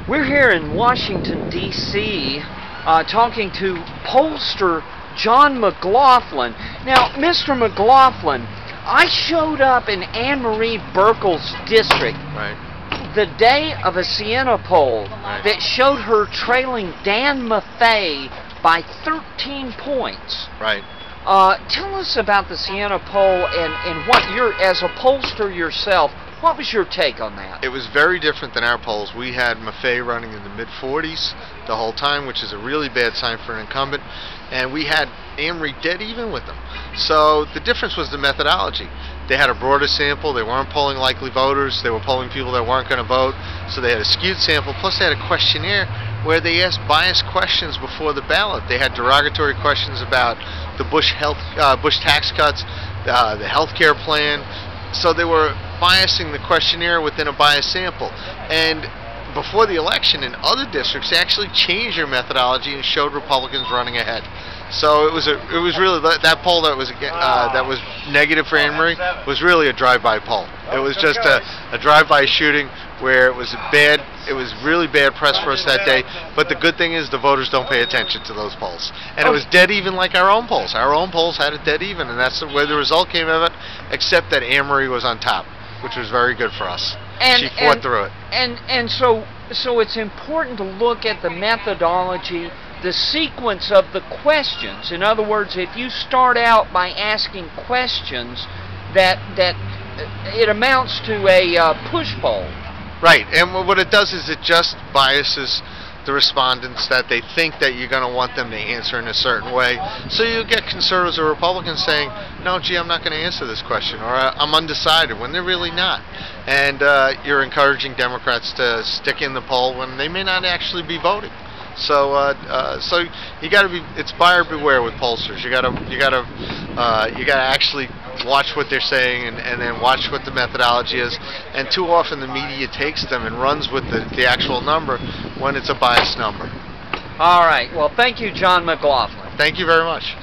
We're here in Washington, D.C., talking to pollster John McLaughlin. Now, Mr. McLaughlin, I showed up in Ann Marie Buerkle's district the day of a Sienna poll that showed her trailing Dan Maffei by 13 points. Tell us about the Sienna poll and what you're, as a pollster yourself, what was your take on that? It was very different than our polls. We had Maffei running in the mid-40s the whole time, which is a really bad sign for an incumbent, and we had Ann Marie dead even with them. So the difference was the methodology. They had a broader sample. They weren't polling likely voters. They were polling people that weren't going to vote. So they had a skewed sample. Plus they had a questionnaire where they asked biased questions before the ballot. They had derogatory questions about the Bush tax cuts, the health care plan. So they were biasing the questionnaire within a biased sample. And before the election, in other districts, they actually changed their methodology and showed Republicans running ahead. So it was really that poll that was negative for Ann Marie was really a drive-by poll. It was just a drive-by shooting where it was really bad press for us that day. But the good thing is the voters don't pay attention to those polls, and it was dead even like our own polls. Our own polls had it dead even, and that's where the result came of it. Except that Ann Marie was on top, which was very good for us. She fought through it. And so it's important to look at the methodology, the sequence of the questions. In other words, if you start out by asking questions that it amounts to a push poll. Right, and what it does is it just biases the respondents that they think that you're going to want them to answer in a certain way. So you get conservatives or Republicans saying, no, gee, I'm not going to answer this question, or I'm undecided, when they're really not. And you're encouraging Democrats to stick in the poll when they may not actually be voting. So you got to be, it's buyer beware with pollsters. You got to actually watch what they're saying and then watch what the methodology is. And too often the media takes them and runs with the actual number when it's a biased number. All right. Well, thank you, John McLaughlin. Thank you very much.